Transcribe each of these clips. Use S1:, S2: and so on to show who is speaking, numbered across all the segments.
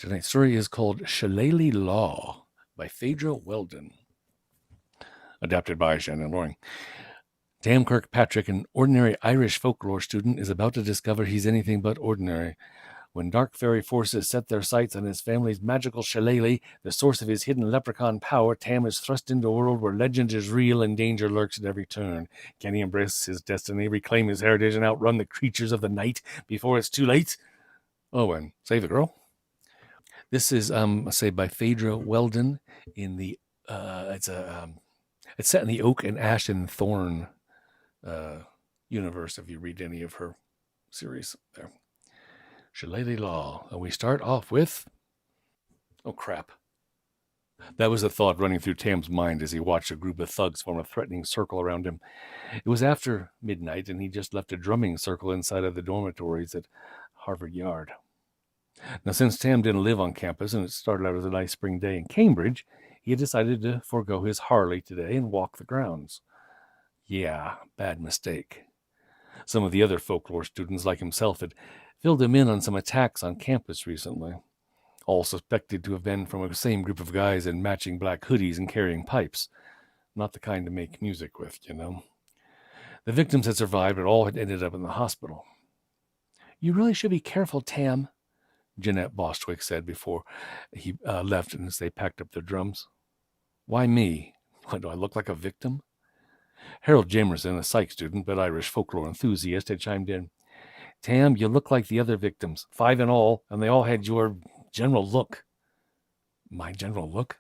S1: Tonight's story is called Shillelagh Law by Phaedra Weldon. Adapted by Shannon Loring. Tam Kirkpatrick, an ordinary Irish folklore student, is about to discover he's anything but ordinary. When dark fairy forces set their sights on his family's magical shillelagh, the source of his hidden leprechaun power, Tam is thrust into a world where legend is real and danger lurks at every turn. Can he embrace his destiny, reclaim his heritage, and outrun the creatures of the night before it's too late? Oh, and save the girl? This is, say, by Phaedra Weldon. In the it's set in the oak and ash and thorn universe. If you read any of her series, there. Shillelagh Law. And we start off with, oh crap. That was a thought running through Tam's mind as he watched a group of thugs form a threatening circle around him. It was after midnight, and he just left a drumming circle inside of the dormitories at Harvard Yard. Now, since Tam didn't live on campus and it started out as a nice spring day in Cambridge, he had decided to forego his Harley today and walk the grounds. Yeah, bad mistake. Some of the other folklore students, like himself, had filled him in on some attacks on campus recently, all suspected to have been from the same group of guys in matching black hoodies and carrying pipes. Not the kind to make music with, you know. The victims had survived, but all had ended up in the hospital. You really should be careful, Tam, Jeanette Bostwick said before he left and as they packed up their drums. Why me? What, do I look like a victim? Harold Jamerson, a psych student but Irish folklore enthusiast, had chimed in. Tam, you look like the other victims, 5 in all, and they all had your general look. My general look?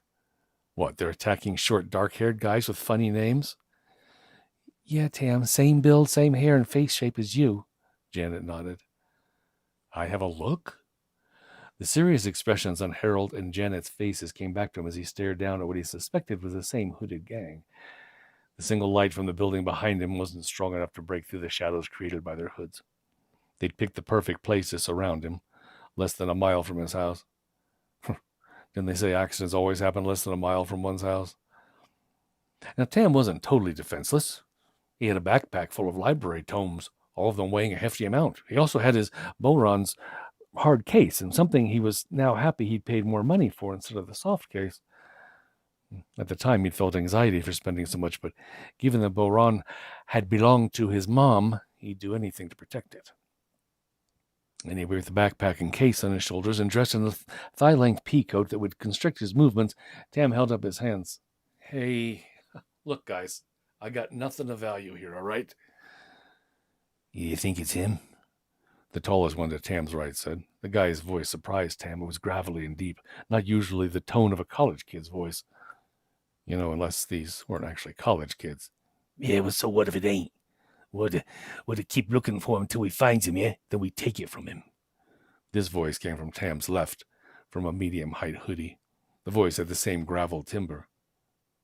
S1: What, they're attacking short, dark-haired guys with funny names? Yeah, Tam, same build, same hair and face shape as you, Janet nodded. I have a look? The serious expressions on Harold and Janet's faces came back to him as he stared down at what he suspected was the same hooded gang. The single light from the building behind him wasn't strong enough to break through the shadows created by their hoods. They'd picked the perfect place to surround him, less than a mile from his house. Didn't they say accidents always happen less than a mile from one's house? Now, Tam wasn't totally defenseless. He had a backpack full of library tomes, all of them weighing a hefty amount. He also had his Boron's hard case, and something he was now happy he'd paid more money for instead of the soft case. At the time, he'd felt anxiety for spending so much, but given that Boron had belonged to his mom, he'd do anything to protect it. Anyway, with the backpack and case on his shoulders and dressed in a thigh-length pea coat that would constrict his movements, Tam held up his hands. Hey, look, guys, I got nothing of value here, all right? You think it's him? The tallest one to Tam's right said. The guy's voice surprised Tam. It was gravelly and deep, not usually the tone of a college kid's voice. You know, unless these weren't actually college kids. Yeah, well, so what if it ain't? We'll keep looking for him till we find him, yeah? Then we take it from him. This voice came from Tam's left, from a medium-height hoodie. The voice had the same gravel timbre.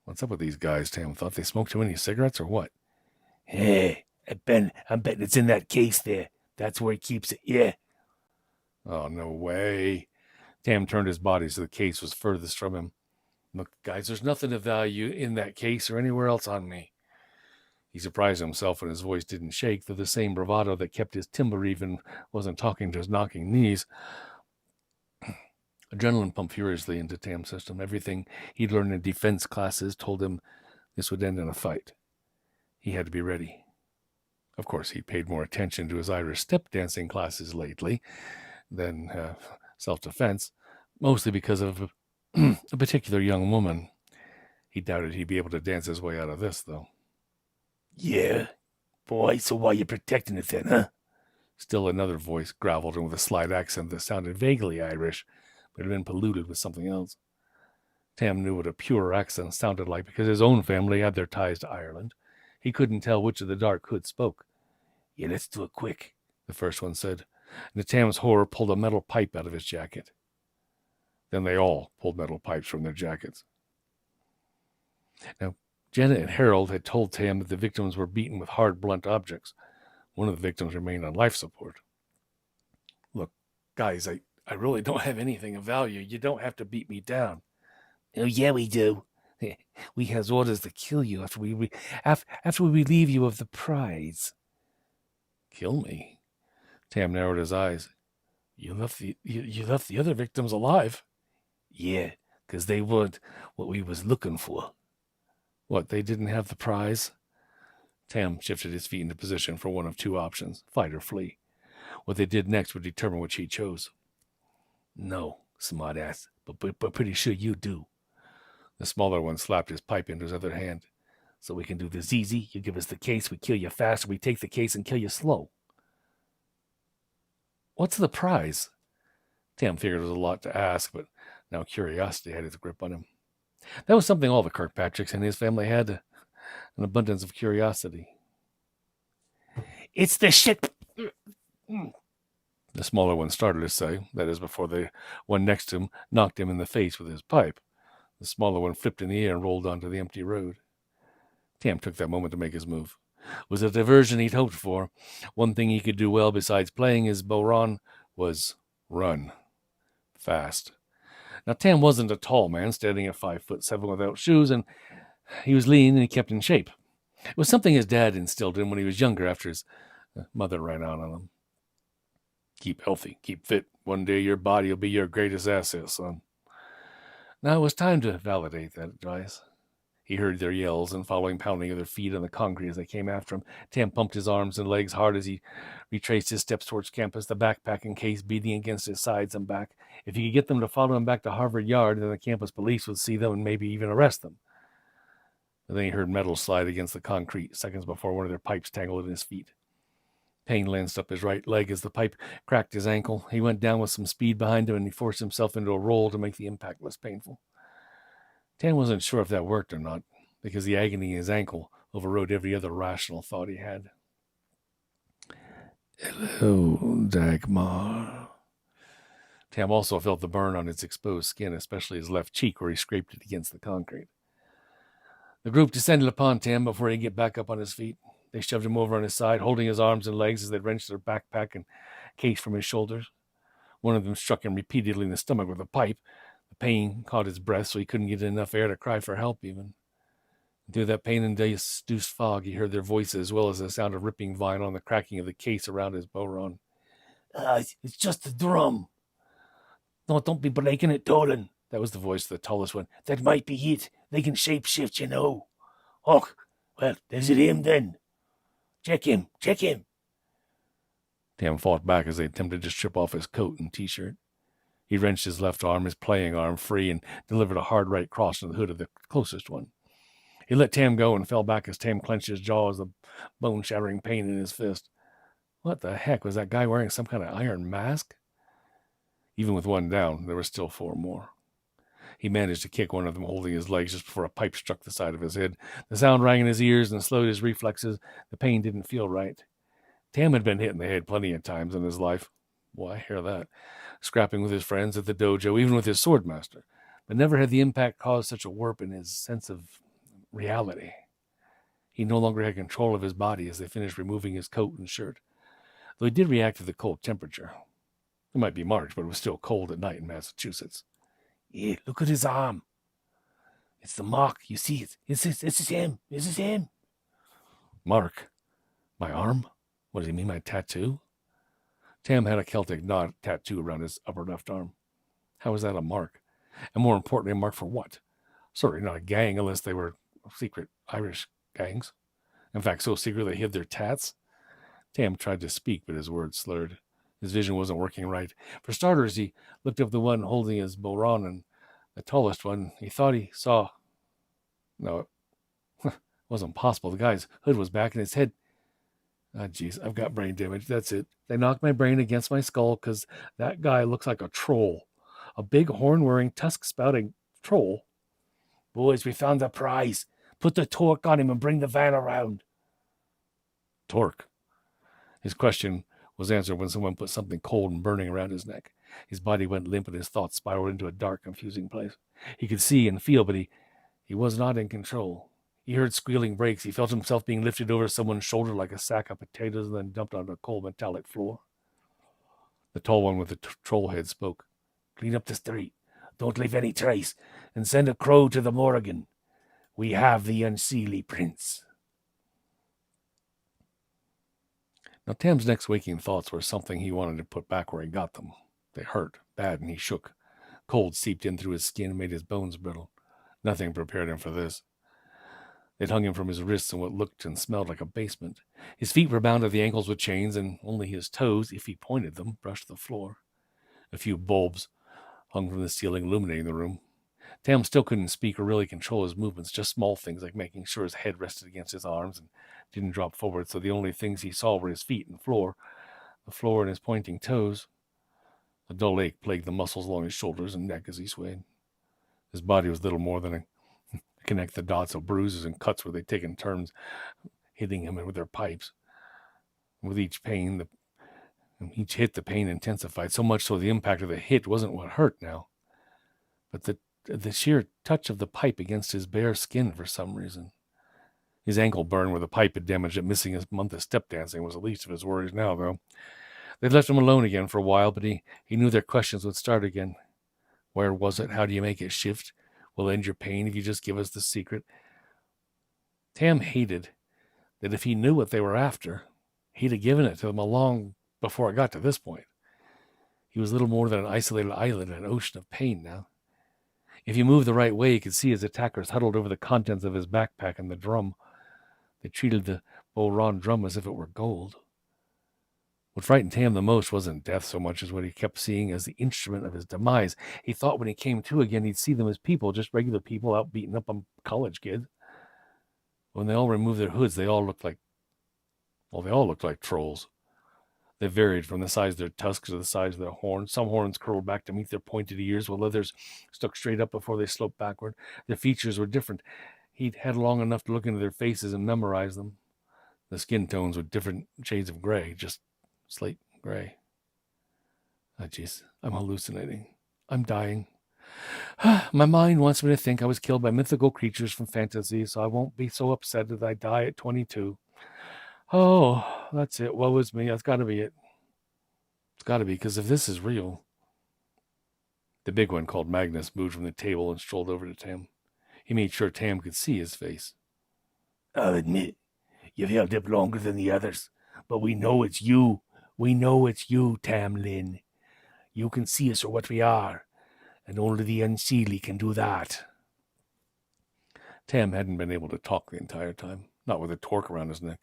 S1: What's up with these guys, Tam thought? They smoked too many cigarettes or what? Hey, I'm betting it's in that case there. That's where he keeps it, yeah. Oh, no way. Tam turned his body so the case was furthest from him. Look, guys, there's nothing of value in that case or anywhere else on me. He surprised himself when his voice didn't shake, though the same bravado that kept his timbre even wasn't talking to his knocking knees. Adrenaline pumped furiously into Tam's system. Everything he'd learned in defense classes told him this would end in a fight. He had to be ready. Of course, he'd paid more attention to his Irish step dancing classes lately than self-defense, mostly because of a particular young woman. He doubted he'd be able to dance his way out of this, though. Yeah, boy, so why you protecting it then, huh? Still another voice graveled and with a slight accent that sounded vaguely Irish, but had been polluted with something else. Tam knew what a pure accent sounded like because his own family had their ties to Ireland. He couldn't tell which of the dark hood spoke. Yeah, let's do it quick, the first one said, and to Tam's horror pulled a metal pipe out of his jacket. Then they all pulled metal pipes from their jackets. Now, Janet and Harold had told Tam that the victims were beaten with hard, blunt objects. One of the victims remained on life support. Look, guys, I really don't have anything of value. You don't have to beat me down. Oh, yeah, we do. We has orders to kill you after we relieve you of the prize. Kill me? Tam narrowed his eyes. You left the other victims alive?
S2: Yeah, 'cause they weren't what we was looking for.
S1: What, they didn't have the prize? Tam shifted his feet into position for one of two options, fight or flee. What they did next would determine which he chose.
S2: No, smartass, but pretty sure you do.
S1: The smaller one slapped his pipe into his other hand.
S2: So we can do this easy. You give us the case, we kill you fast, or we take the case and kill you slow.
S1: What's the prize? Tam figured it was a lot to ask, but now curiosity had its grip on him. That was something all the Kirkpatricks and his family had, an abundance of curiosity.
S2: It's the shit.
S1: The smaller one started to say, that is, before the one next to him knocked him in the face with his pipe. The smaller one flipped in the air and rolled onto the empty road. Tam took that moment to make his move. It was a diversion he'd hoped for. One thing he could do well besides playing his bodhrán was run. Fast. Now, Tam wasn't a tall man, standing at 5'7" without shoes, and he was lean and he kept in shape. It was something his dad instilled in him when he was younger after his mother ran out on him. Keep healthy, keep fit. One day your body will be your greatest asset, son. Now it was time to validate that advice. He heard their yells and following pounding of their feet on the concrete as they came after him. Tam pumped his arms and legs hard as he retraced his steps towards campus, the backpack and case beating against his sides and back. If he could get them to follow him back to Harvard Yard, then the campus police would see them and maybe even arrest them. And then he heard metal slide against the concrete seconds before one of their pipes tangled in his feet. Pain lanced up his right leg as the pipe cracked his ankle. He went down with some speed behind him and he forced himself into a roll to make the impact less painful. Tam wasn't sure if that worked or not, because the agony in his ankle overrode every other rational thought he had.
S2: Hello, Dagmar.
S1: Tam also felt the burn on its exposed skin, especially his left cheek where he scraped it against the concrete. The group descended upon Tam before he could get back up on his feet. They shoved him over on his side, holding his arms and legs as they wrenched their backpack and case from his shoulders. One of them struck him repeatedly in the stomach with a pipe. The pain caught his breath, so he couldn't get enough air to cry for help even. Through that pain-induced fog, he heard their voices as well as the sound of ripping vinyl and the cracking of the case around his bodhrán.
S2: It's just a drum. No, don't be breaking it, Dolan.
S1: That was the voice of the tallest one.
S2: That might be it. They can shapeshift, you know. Oh, well, is it him then? Check him.
S1: Tam fought back as they attempted to strip off his coat and t-shirt. He wrenched his left arm, his playing arm, free and delivered a hard right cross into the hood of the closest one. He let Tam go and fell back as Tam clenched his jaw as the bone-shattering pain in his fist. What the heck? Was that guy wearing some kind of iron mask? Even with one down, there were still 4 more. He managed to kick one of them, holding his legs just before a pipe struck the side of his head. The sound rang in his ears and slowed his reflexes. The pain didn't feel right. Tam had been hit in the head plenty of times in his life. Well, I hear that. Scrapping with his friends at the dojo, even with his swordmaster. But never had the impact caused such a warp in his sense of reality. He no longer had control of his body as they finished removing his coat and shirt. Though he did react to the cold temperature. It might be March, but it was still cold at night in Massachusetts.
S2: Yeah, look at his arm. It's the mark. You see it. This is him.
S1: Mark? My arm? What does he mean, my tattoo? Tam had a Celtic knot tattoo around his upper left arm. How was that a mark? And more importantly, a mark for what? Certainly not a gang unless they were secret Irish gangs. In fact, so secret they hid their tats. Tam tried to speak, but his words slurred. His vision wasn't working right. For starters, he looked up the one holding his bodhrán, and the tallest one, he thought he saw... No, it wasn't possible. The guy's hood was back and his head... Ah, jeez, I've got brain damage. That's it. They knocked my brain against my skull because that guy looks like a troll. A big horn-wearing, tusk-spouting troll.
S2: Boys, we found the prize. Put the torque on him and bring the van around.
S1: Torque? His question was answered when someone put something cold and burning around his neck. His body went limp and his thoughts spiraled into a dark, confusing place. He could see and feel, but he was not in control. He heard squealing brakes. He felt himself being lifted over someone's shoulder like a sack of potatoes and then dumped onto a cold metallic floor. The tall one with the troll head spoke.
S2: Clean up the street. Don't leave any trace. And send a crow to the Morrigan. We have the unseelie prince.
S1: Now, Tam's next waking thoughts were something he wanted to put back where he got them. They hurt bad, and he shook. Cold seeped in through his skin and made his bones brittle. Nothing prepared him for this. They'd hung him from his wrists in what looked and smelled like a basement. His feet were bound at the ankles with chains, and only his toes, if he pointed them, brushed the floor. A few bulbs hung from the ceiling, illuminating the room. Tam still couldn't speak or really control his movements, just small things like making sure his head rested against his arms and didn't drop forward, so the only things he saw were his feet and the floor and his pointing toes. A dull ache plagued the muscles along his shoulders and neck as he swayed. His body was little more than a connect the dots of bruises and cuts where they'd taken turns hitting him with their pipes. With each hit, the pain intensified, so much so the impact of the hit wasn't what hurt now, but the sheer touch of the pipe against his bare skin for some reason. His ankle burned where the pipe had damaged it. Missing a month of step dancing was the least of his worries now, though. They'd left him alone again for a while, but he knew their questions would start again. Where was it? How do you make it shift? We'll end your pain if you just give us the secret. Tam hated that if he knew what they were after, he'd have given it to them long before it got to this point. He was little more than an isolated island in an ocean of pain now. If he moved the right way, he could see his attackers huddled over the contents of his backpack and the drum. They treated the Boron drum as if it were gold. What frightened Tam the most wasn't death so much as what he kept seeing as the instrument of his demise. He thought when he came to again, he'd see them as people, just regular people out beating up on college kids. When they all removed their hoods, they all looked like trolls. They varied from the size of their tusks to the size of their horns. Some horns curled back to meet their pointed ears, while others stuck straight up before they sloped backward. Their features were different. He'd had long enough to look into their faces and memorize them. The skin tones were different shades of gray, just slate gray. Oh, jeez, I'm hallucinating. I'm dying. My mind wants me to think I was killed by mythical creatures from fantasy, so I won't be so upset that I die at 22. Oh, that's it. Woe is me. That's got to be it. It's got to be, because if this is real... The big one, called Magnus, moved from the table and strolled over to Tam. He made sure Tam could see his face.
S2: I'll admit, you've held up longer than the others, but we know it's you. We know it's you, Tam Lin. You can see us for what we are, and only the unseelie can do that.
S1: Tam hadn't been able to talk the entire time, not with a torque around his neck.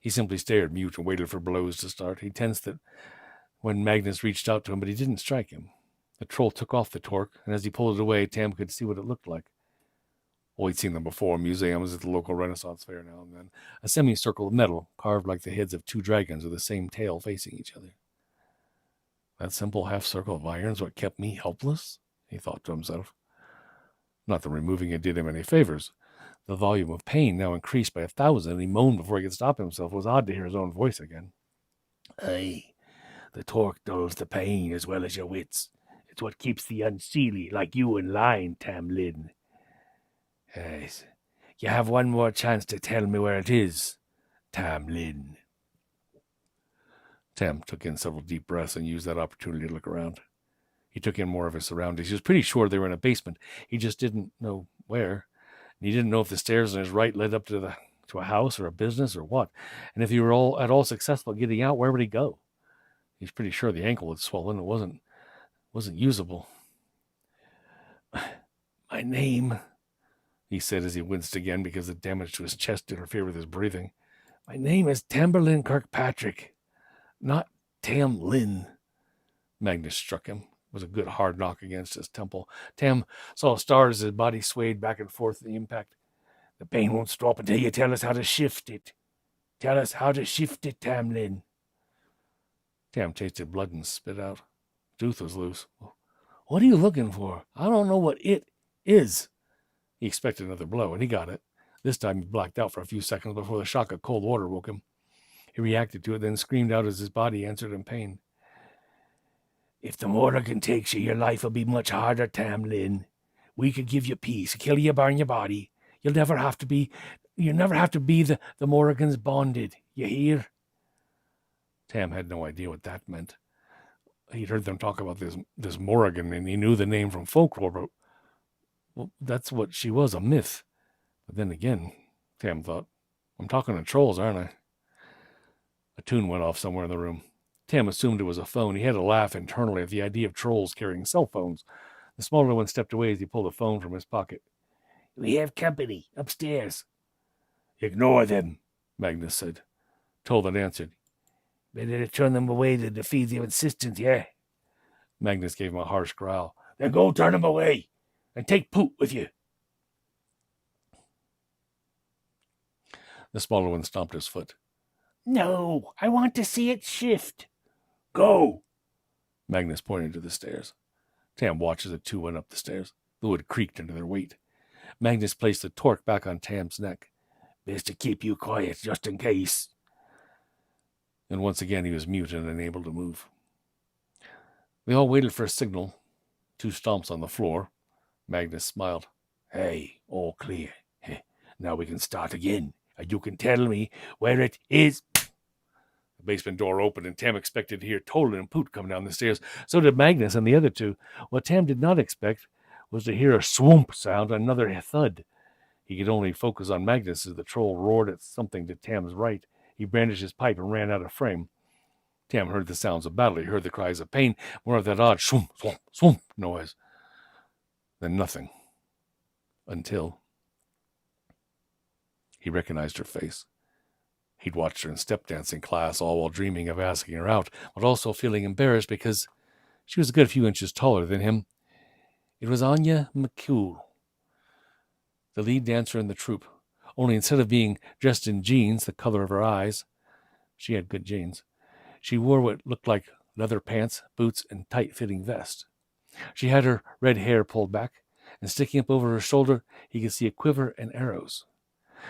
S1: He simply stared mute and waited for blows to start. He tensed that when Magnus reached out to him, but he didn't strike him. The troll took off the torque, and as he pulled it away, Tam could see what it looked like. Oh, he'd seen them before in museums, at the local Renaissance fair now and then. A semicircle of metal, carved like the heads of two dragons with the same tail facing each other. That simple half-circle of iron's what kept me helpless, he thought to himself. Not that removing it did him any favors. The volume of pain now increased by 1,000, and he moaned before he could stop himself. It was odd to hear his own voice again.
S2: Aye, the torque dulls the pain as well as your wits. It's what keeps the unseelie like you in line, Tam Lin. Yes, you have one more chance to tell me where it is, Tam Lin.
S1: Tam took in several deep breaths and used that opportunity to look around. He took in more of his surroundings. He was pretty sure they were in a basement. He just didn't know where. And he didn't know if the stairs on his right led up to a house or a business or what. And if he were at all successful getting out, where would he go? He's pretty sure the ankle had swollen. It wasn't usable.
S2: My name,
S1: he said as he winced again because the damage to his chest interfered with his breathing.
S2: My name is Tam Kirkpatrick, not Tam Lin.
S1: Magnus struck him. It was a good hard knock against his temple. Tam saw stars as his body swayed back and forth in the impact.
S2: The pain won't stop until you tell us how to shift it. Tell us how to shift it, Tam Lin.
S1: Tam tasted blood and spit out. Tooth was loose.
S2: What are you looking for? I don't know what it is.
S1: He expected another blow, and he got it. This time he blacked out for a few seconds before the shock of cold water woke him. He reacted to it, then screamed out as his body answered in pain.
S2: If the Morrigan takes you, your life will be much harder, Tam Lin. We could give you peace, kill you, burn your body. You'll never have to be the Morrigan's bonded. You hear?
S1: Tam had no idea what that meant. He'd heard them talk about this Morrigan, and he knew the name from folklore, but well, that's what she was, a myth. But then again, Tam thought, I'm talking to trolls, aren't I? A tune went off somewhere in the room. Tam assumed it was a phone. He had to laugh internally at the idea of trolls carrying cell phones. The smaller one stepped away as he pulled the phone from his pocket.
S2: We have company upstairs.
S1: Ignore them, Magnus said. Toland answered.
S2: Better turn them away to defeat your insistence, yeah?
S1: Magnus gave him a harsh growl.
S2: Then go turn them away, and take Poot with you.
S1: The smaller one stomped his foot.
S2: No, I want to see it shift. Go!
S1: Magnus pointed to the stairs. Tam watched as the two went up the stairs. The wood creaked under their weight. Magnus placed the torque back on Tam's neck.
S2: Best to keep you quiet, just in case.
S1: And once again he was mute and unable to move. They all waited for a signal. 2 stomps on the floor. Magnus smiled.
S2: Hey, all clear. Now we can start again. And you can tell me where it is.
S1: The basement door opened, and Tam expected to hear Toland and Poot come down the stairs. So did Magnus and the other two. What Tam did not expect was to hear a swoomp sound and another thud. He could only focus on Magnus as the troll roared at something to Tam's right. He brandished his pipe and ran out of frame. Tam heard the sounds of battle. He heard the cries of pain, more of that odd swoomp, swoomp, swoomp noise. Then nothing. Until he recognized her face. He'd watched her in step dancing class, all while dreaming of asking her out, but also feeling embarrassed because she was a good few inches taller than him. It was Anya McCool, the lead dancer in the troupe, only instead of being dressed in jeans, the color of her eyes, she had good jeans, she wore what looked like leather pants, boots, and tight-fitting vest. She had her red hair pulled back, and sticking up over her shoulder, he could see a quiver and arrows.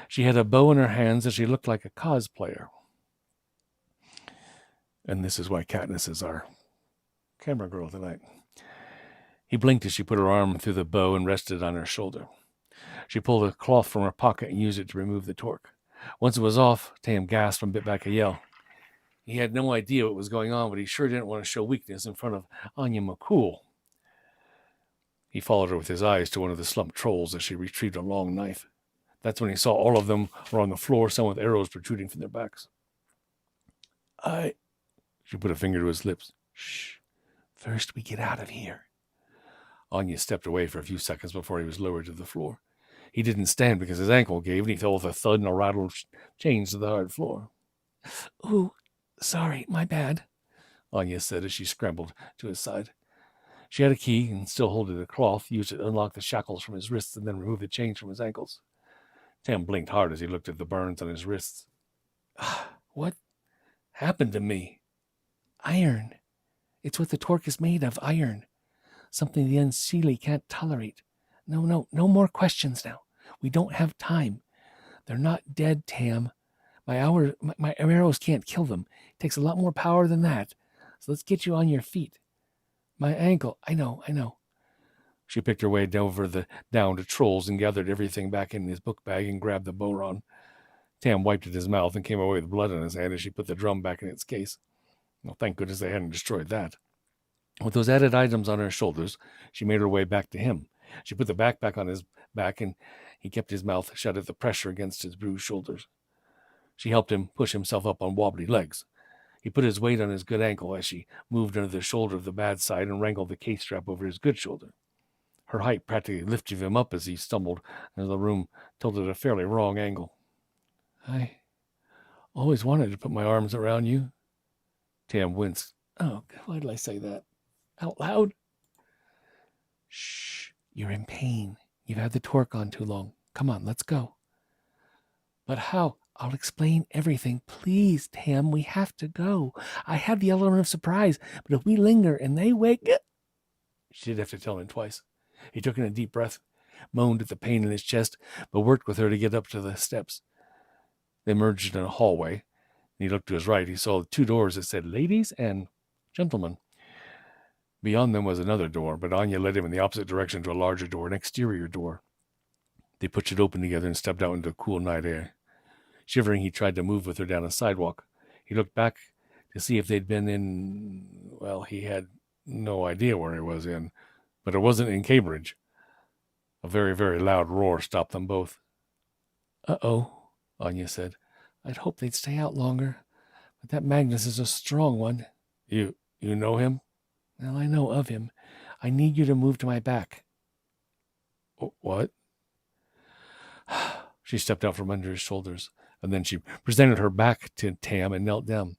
S1: She had a bow in her hands, and she looked like a cosplayer. And this is why Katniss is our camera girl tonight. He blinked as she put her arm through the bow and rested on her shoulder. She pulled a cloth from her pocket and used it to remove the torque. Once it was off, Tam gasped and bit back a yell. He had no idea what was going on, but he sure didn't want to show weakness in front of Anya McCool. He followed her with his eyes to one of the slumped trolls as she retrieved a long knife. That's when he saw all of them were on the floor, some with arrows protruding from their backs. She put a finger to his lips. Shh. First we get out of here. Anya stepped away for a few seconds before he was lowered to the floor. He didn't stand because his ankle gave, and he fell with a thud and a rattle of chains to the hard floor. Ooh, sorry, my bad, Anya said as she scrambled to his side. She had a key and still holding the cloth, used it to unlock the shackles from his wrists and then remove the chains from his ankles. Tam blinked hard as he looked at the burns on his wrists. What happened to me? Iron. It's what the torque is made of, iron. Something the unseelie can't tolerate. No more questions now. We don't have time. They're not dead, Tam. My arrows can't kill them. It takes a lot more power than that. So let's get you on your feet. My ankle. I know. She picked her way down to Trolls and gathered everything back in his book bag and grabbed the bowron. Tam wiped at his mouth and came away with blood on his hand as she put the drum back in its case. Well, thank goodness they hadn't destroyed that. With those added items on her shoulders, she made her way back to him. She put the backpack on his back, and he kept his mouth shut at the pressure against his bruised shoulders. She helped him push himself up on wobbly legs. He put his weight on his good ankle as she moved under the shoulder of the bad side and wrangled the case strap over his good shoulder. Her height practically lifted him up as he stumbled, and the room tilted at a fairly wrong angle. I always wanted to put my arms around you. Tam winced. Oh, why did I say that? Out loud? Shh, you're in pain. You've had the torque on too long. Come on, let's go. But how? I'll explain everything. Please, Tam, we have to go. I have the element of surprise, but if we linger and they wake up... She did have to tell him twice. He took in a deep breath, moaned at the pain in his chest, but worked with her to get up to the steps. They emerged in a hallway, and he looked to his right. He saw 2 doors that said ladies and gentlemen. Beyond them was another door, but Anya led him in the opposite direction to a larger door, an exterior door. They pushed it open together and stepped out into the cool night air. Shivering, he tried to move with her down a sidewalk. He looked back to see if they'd been in... Well, he had no idea where he was in, but it wasn't in Cambridge. A very, very loud roar stopped them both. Uh-oh, Anya said. I'd hoped they'd stay out longer, but that Magnus is a strong one. You know him?
S2: Well, I know of him. I need you to move to my back.
S1: What? She stepped out from under his shoulders, and then she presented her back to Tam and knelt down.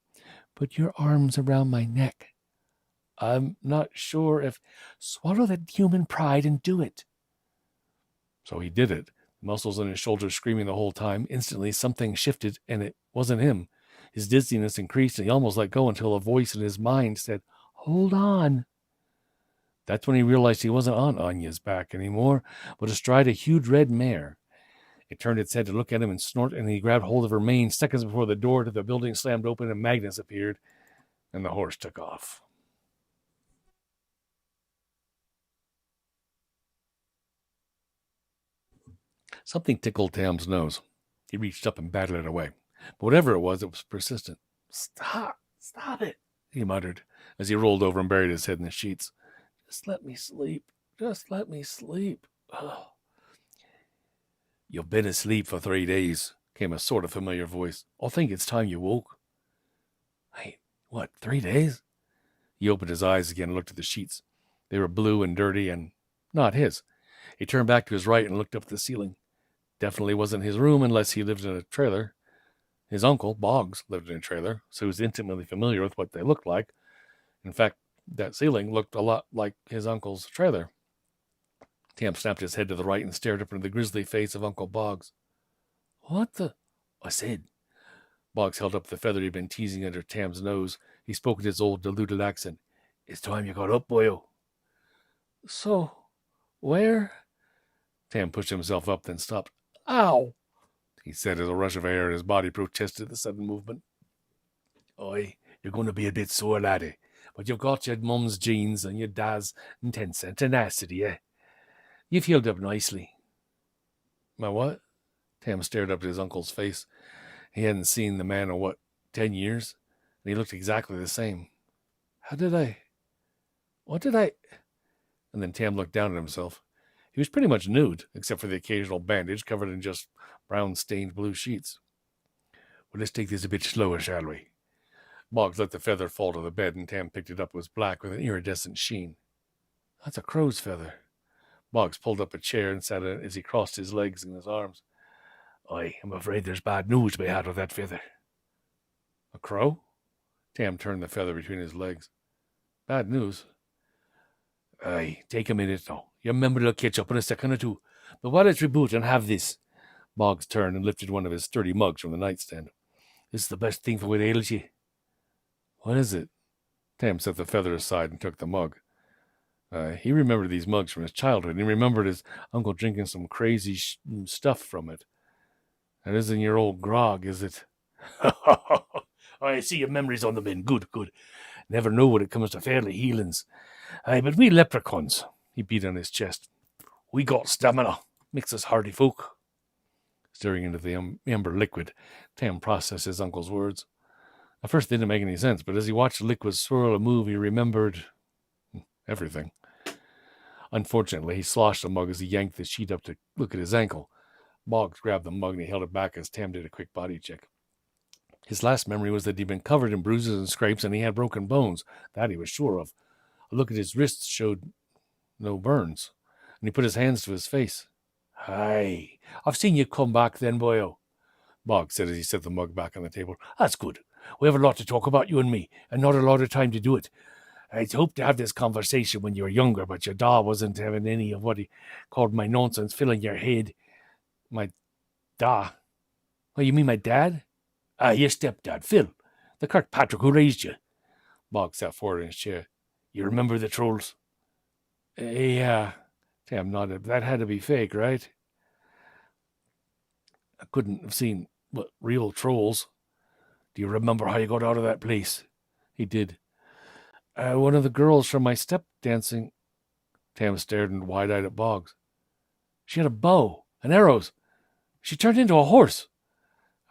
S2: Put your arms around my neck.
S1: I'm not sure if...
S2: Swallow that human pride and do it.
S1: So he did it, the muscles on his shoulders screaming the whole time. Instantly, something shifted, and it wasn't him. His dizziness increased, and he almost let go until a voice in his mind said,
S2: Hold on.
S1: That's when he realized he wasn't on Anya's back anymore, but astride a huge red mare. It turned its head to look at him and snort, and he grabbed hold of her mane. Seconds before the door to the building slammed open and Magnus appeared, and the horse took off. Something tickled Tam's nose. He reached up and batted it away. But whatever it was persistent.
S2: Stop it,
S1: he muttered as he rolled over and buried his head in the sheets.
S2: Just let me sleep. Just let me sleep.
S1: Oh. You've been asleep for 3 days, came a sort of familiar voice. I think it's time you woke.
S2: Wait, what, 3 days?
S1: He opened his eyes again and looked at the sheets. They were blue and dirty and not his. He turned back to his right and looked up at the ceiling. Definitely wasn't his room unless he lived in a trailer. His uncle, Boggs, lived in a trailer, so he was intimately familiar with what they looked like. In fact, that ceiling looked a lot like his uncle's trailer. Tam snapped his head to the right and stared up into the grisly face of Uncle Boggs.
S2: What the?
S1: I said. Boggs held up the feather he'd been teasing under Tam's nose. He spoke in his old diluted accent. It's time you got up, boyo.
S2: So, where?
S1: Tam pushed himself up, then stopped.
S2: Ow!
S1: He said as a rush of air in his body protested the sudden movement. Oi, you're going to be a bit sore, laddie, but you've got your mum's genes and your dad's intense tenacity, eh? You've healed up nicely. My what? Tam stared up at his uncle's face. He hadn't seen the man in, 10 years? And he looked exactly the same. What did I... And then Tam looked down at himself. He was pretty much nude, except for the occasional bandage covered in just brown-stained blue sheets. Well, let's take this a bit slower, shall we? Boggs let the feather fall to the bed, and Tam picked it up. It was black with an iridescent sheen. That's a crow's feather. Boggs pulled up a chair and sat in it as he crossed his legs and his arms. I'm afraid there's bad news to be had with that feather. A crow? Tam turned the feather between his legs. Bad news? Take a minute now. Your memory will catch up in a second or two. But while it's reboot and have this. Boggs turned and lifted one of his sturdy mugs from the nightstand. This is the best thing for what ails you. What is it? Tam set the feather aside and took the mug. He remembered these mugs from his childhood, and he remembered his uncle drinking some crazy stuff from it. That isn't your old grog, is it? I see your memory's on the mend. Good. Never know when it comes to fairly healings. But we leprechauns, he beat on his chest. We got stamina. Makes us hardy folk. Staring into the amber liquid, Tam processed his uncle's words. At first, they didn't make any sense, but as he watched the liquid swirl and move, he remembered everything. Unfortunately, he sloshed the mug as he yanked the sheet up to look at his ankle. Boggs grabbed the mug and he held it back as Tam did a quick body check. His last memory was that he'd been covered in bruises and scrapes and he had broken bones. That he was sure of. A look at his wrists showed no burns, and he put his hands to his face. Hi, I've seen you come back then, boyo, Boggs said as he set the mug back on the table. That's good. We have a lot to talk about, you and me, and not a lot of time to do it. I'd hoped to have this conversation when you were younger, but your da wasn't having any of what he called my nonsense filling your head. My da? Oh, you mean my dad? Your stepdad, Phil, the Kirkpatrick who raised you. Boggs sat forward in his chair. You remember the trolls? Yeah, Tam nodded. That had to be fake, right? I couldn't have seen real trolls. Do you remember how you got out of that place? He did. One of the girls from my step dancing. Tam stared and wide-eyed at Boggs. She had a bow and arrows. She turned into a horse.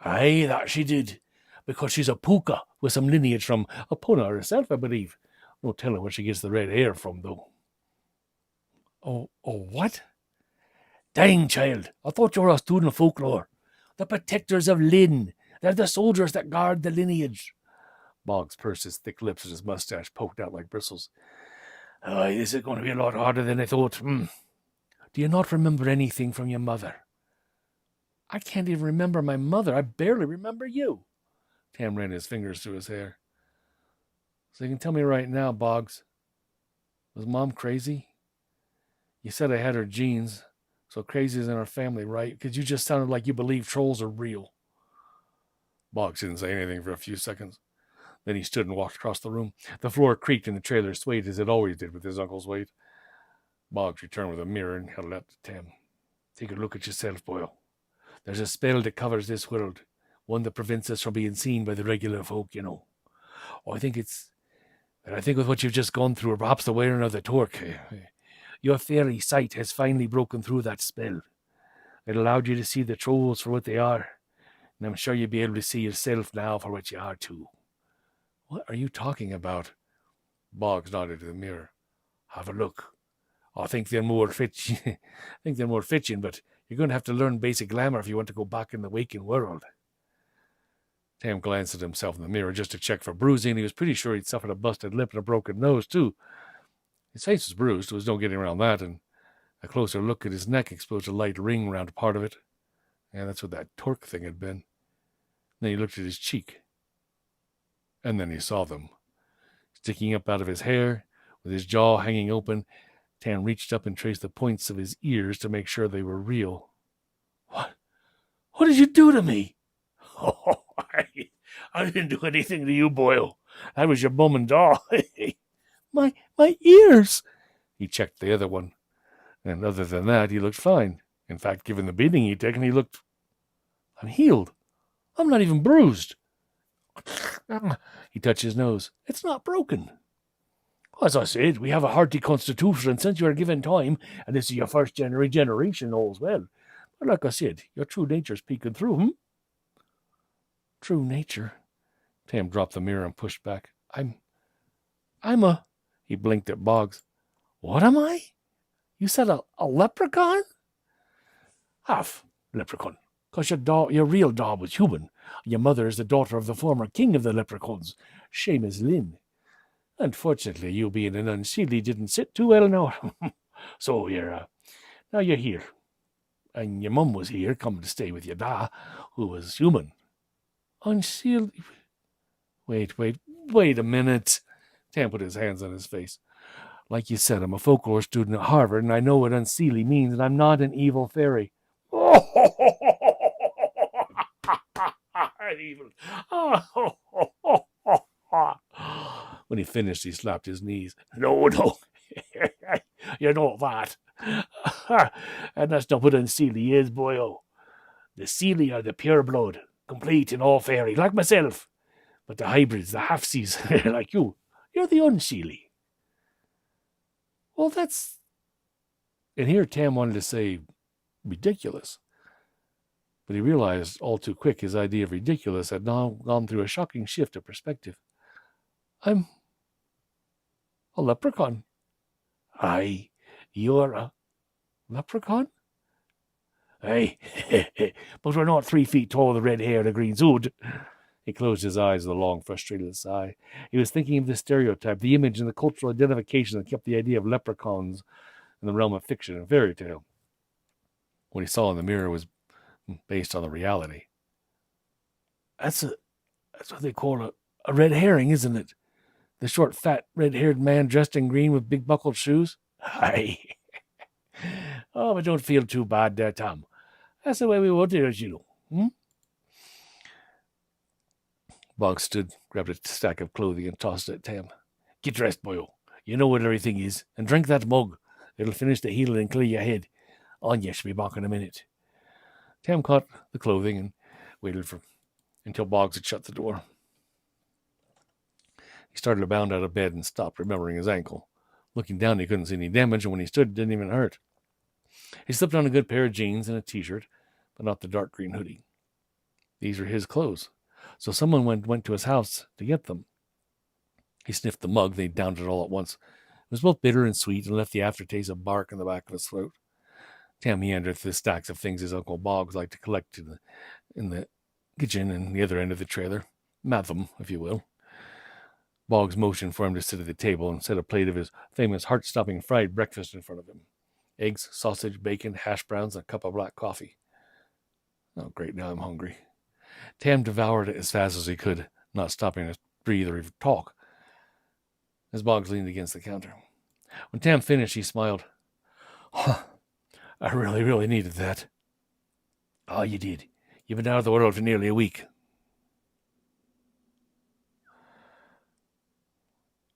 S1: Aye, that she did. Because she's a puka with some lineage from Epona herself, I believe. No telling where she gets the red hair from, though. Oh, what? Dang, child. I thought you were a student of folklore. The protectors of Lynn. They're the soldiers that guard the lineage. Boggs pursed his thick lips and his mustache poked out like bristles.
S2: This is going to be a lot harder than I thought. Do you not remember anything from your mother?
S1: I can't even remember my mother. I barely remember you. Tam ran his fingers through his hair. So you can tell me right now, Boggs, was Mom crazy? You said I had her genes, so crazy is in our family, right? Because you just sounded like you believe trolls are real. Boggs didn't say anything for a few seconds. Then he stood and walked across the room. The floor creaked and the trailer swayed as it always did with his uncle's weight. Boggs returned with a mirror and held it up to Tam.
S2: Take a look at yourself, boyo. There's a spell that covers this world, one that prevents us from being seen by the regular folk, you know. I think with what you've just gone through, or perhaps the wearing of the torque, your fairy sight has finally broken through that spell. It allowed you to see the trolls for what they are, and I'm sure you'll be able to see yourself now for what you are too.
S1: What are you talking about? Boggs nodded to the mirror.
S2: Have a look. I think they're more fitching, but you're going to have to learn basic glamour if you want to go back in the waking world.
S1: Tam glanced at himself in the mirror just to check for bruising. He was pretty sure he'd suffered a busted lip and a broken nose, too. His face was bruised. There was no getting around that, and a closer look at his neck exposed a light ring around part of it. And that's what that torque thing had been. Then he looked at his cheek. And then he saw them. Sticking up out of his hair, with his jaw hanging open, Tam reached up and traced the points of his ears to make sure they were real.
S2: What did you do to me? Oh, I didn't do anything to you, boyo. That was your bum and daw.
S1: My ears! He checked the other one. And other than that, he looked fine. In fact, given the beating he'd taken, I'm healed. I'm not even bruised. He touched his nose. It's not broken.
S2: As I said, we have a hearty constitution, and since you are given time, and this is your first generation, all's well. But like I said, your true nature's peeking through,
S1: True nature? Tam dropped the mirror and pushed back. He blinked at Boggs.
S2: What am I?
S1: You said a leprechaun?
S2: Half leprechaun. Because your real daw was human. Your mother is the daughter of the former king of the leprechauns, Seamus Lynn. Unfortunately, you being an unseelie didn't sit too well now. So now you're here. And your mum was here, coming to stay with your da, who was human.
S1: Unseelie? Wait a minute. Tam put his hands on his face. Like you said, I'm a folklore student at Harvard, and I know what unseelie means, and I'm not an evil fairy.
S2: Evil.
S1: When he finished, he slapped his knees.
S2: No. You know that. And that's not what unseelie is, boyo. The seelie are the pure blood, complete in all fairy, like myself. But the hybrids, the halfsies, like you're the unseelie.
S1: Well, that's... And here Tam wanted to say ridiculous. But he realized all too quick his idea of ridiculous had now gone through a shocking shift of perspective. I'm a leprechaun.
S2: Aye, you're a
S1: leprechaun?
S2: Aye, but we're not 3 feet tall, the red hair, the green zood.
S1: He closed his eyes with a long, frustrated sigh. He was thinking of the stereotype, the image, and the cultural identification that kept the idea of leprechauns in the realm of fiction and fairy tale. What he saw in the mirror was based on the reality.
S2: That's what they call a red herring, isn't it? The short, fat, red-haired man dressed in green with big buckled shoes? Aye. Oh, but don't feel too bad there, Tom. That's the way we want it, you know.
S1: Boggs stood, grabbed a stack of clothing, and tossed it at Tam.
S2: Get dressed, boyo. You know what everything is. And drink that mug. It'll finish the healing and clear your head. Anya should be back in a minute.
S1: Tam caught the clothing and waited until Boggs had shut the door. He started to bound out of bed and stopped, remembering his ankle. Looking down, he couldn't see any damage, and when he stood, it didn't even hurt. He slipped on a good pair of jeans and a t-shirt, but not the dark green hoodie. These were his clothes, so someone went to his house to get them. He sniffed the mug, then he downed it all at once. It was both bitter and sweet and left the aftertaste of bark in the back of his throat. Tam meandered through the stacks of things his Uncle Boggs liked to collect in the kitchen and the other end of the trailer. Map them, if you will. Boggs motioned for him to sit at the table and set a plate of his famous heart-stopping fried breakfast in front of him. Eggs, sausage, bacon, hash browns, and a cup of black coffee. Oh, great, now I'm hungry. Tam devoured it as fast as he could, not stopping to breathe or even talk, as Boggs leaned against the counter. When Tam finished, he smiled. Huh, I really needed that. Oh, you did. You've been out of the world for nearly a week.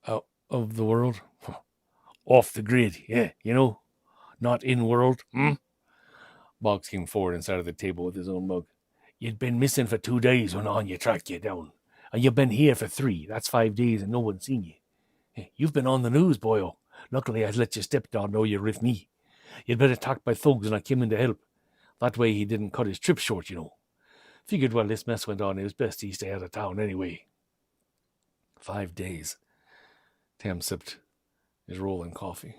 S1: Out of the world? Off the grid, yeah, not in world, Boggs came forward and sat at the table with his own mug. You'd been missing for 2 days when Anya tracked you down. And you've been here for 3. That's 5 days and no one's seen you. You've been on the news, boyo. Luckily, I let your stepdad know you're with me. You'd been attacked by thugs and I came in to help. That way he didn't cut his trip short, Figured while this mess went on, it was best he stay out of town anyway. 5 days. Tam sipped his rolling coffee.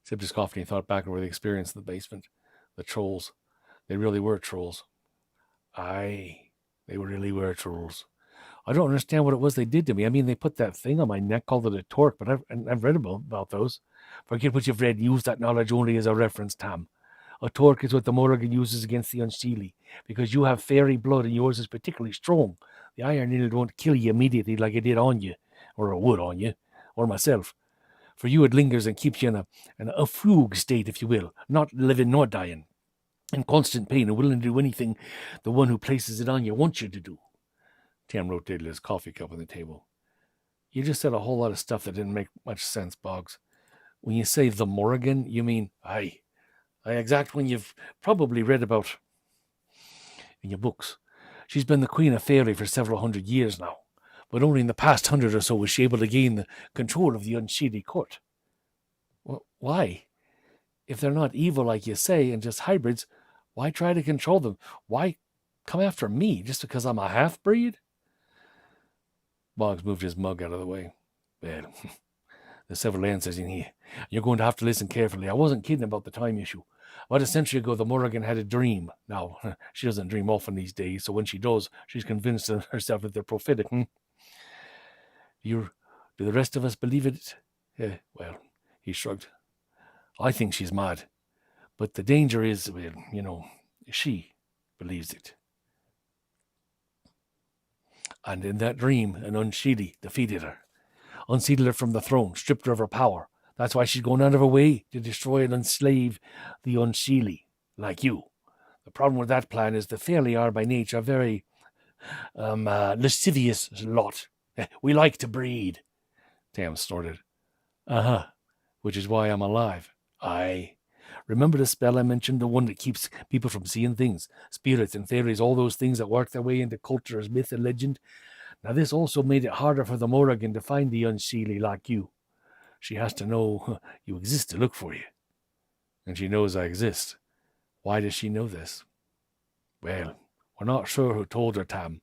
S1: Sipped his coffee and he thought back over the experience in the basement. The trolls. They really were trolls. Aye, they really were trolls. I don't understand what it was they did to me. I mean, they put that thing on my neck, called it a torque, but I've read about those. Forget what you've read. Use that knowledge only as a reference, Tam. A torque is what the Morrigan uses against the Unseelie, because you have Faery blood and yours is particularly strong. The iron needle won't kill you immediately like it did on you, or it would on you, or myself. For you, it lingers and keeps you in a fugue state, if you will, not living nor dying, in constant pain and willing to do anything the one who places it on you wants you to do. Tam rotated his coffee cup on the table. You just said a whole lot of stuff that didn't make much sense, Boggs. When you say the Morrigan, you mean, aye, exact one you've probably read about in your books. She's been the Queen of Faery for several hundred years now, but only in the past 100 or so was she able to gain the control of the Unseelie court. Well, why? If they're not evil like you say and just hybrids, why try to control them? Why come after me just because I'm a half-breed? Boggs moved his mug out of the way. Well, there's several answers in here. You're going to have to listen carefully. I wasn't kidding about the time issue. About a century ago, the Morrigan had a dream. Now, she doesn't dream often these days, so when she does, she's convinced herself that they're prophetic. Do the rest of us believe it? Well, he shrugged. I think she's mad. But the danger is, well, she believes it. And in that dream, an Unseelie defeated her. Unseated her from the throne, stripped her of her power. That's why she's going out of her way to destroy and enslave the Unseelie, like you. The problem with that plan is the Faery are by nature a very lascivious lot. We like to breed. Tam snorted. Which is why I'm alive. Aye. Remember the spell I mentioned, the one that keeps people from seeing things? Spirits and fairies, all those things that work their way into culture as myth and legend. Now this also made it harder for the Morrigan to find the Unseelie like you. She has to know you exist to look for you. And she knows I exist. Why does she know this? Well, we're not sure who told her, Tam,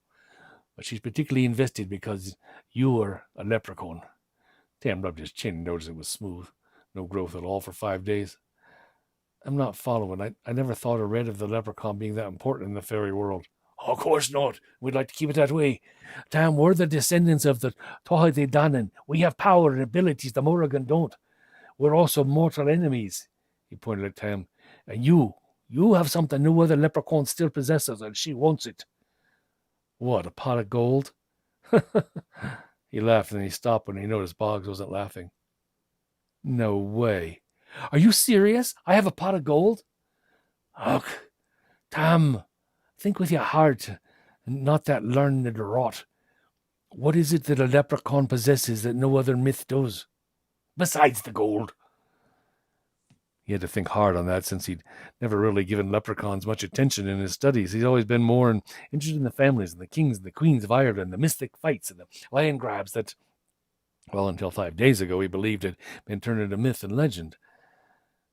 S1: but she's particularly invested because you're a leprechaun. Tam rubbed his chin and noticed it was smooth. No growth at all for 5 days. I'm not following. I never thought or read of the leprechaun being that important in the fairy world. Of course not. We'd like to keep it that way. Tam, we're the descendants of the Tohide Danan. We have power and abilities the Morrigan don't. We're also mortal enemies. He pointed at Tam. And you have something no other leprechaun still possesses, and she wants it. What, a pot of gold? He laughed and he stopped when he noticed Boggs wasn't laughing. No way. Are you serious? I have a pot of gold? Ugh, Tam, think with your heart, and not that learned rot. What is it that a leprechaun possesses that no other myth does? Besides the gold. He had to think hard on that since he'd never really given leprechauns much attention in his studies. He's always been more interested in the families and the kings and the queens of Ireland, the mystic fights and the lion grabs that, well, until 5 days ago, he believed had been turned into myth and legend.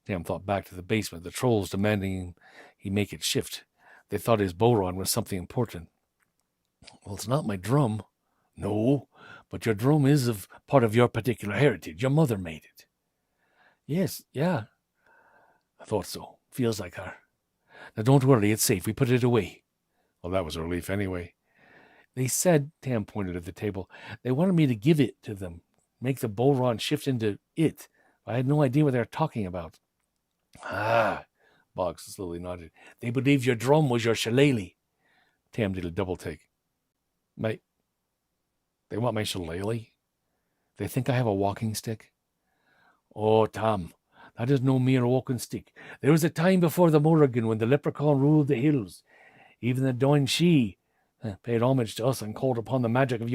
S1: Tam thought back to the basement, the trolls demanding he make it shift. They thought his bodhrán was something important. Well, it's not my drum. No, but your drum is of part of your particular heritage. Your mother made it. Yes, yeah. I thought so. Feels like her. Now don't worry, it's safe. We put it away. Well, that was a relief anyway.
S2: They said, Tam pointed at the table, they wanted me to give it to them, make the Bolron shift into it. I had no idea what they were talking about.
S1: Ah, Boggs slowly nodded.
S2: They believed your drum was your shillelagh.
S1: Tam did a double take. They want my shillelagh? They think I have a walking stick?
S2: Oh, Tam, that is no mere walking stick. There was a time before the Morrigan when the Leprechaun ruled the hills. Even the Dain Shi paid homage to us and called upon the magic of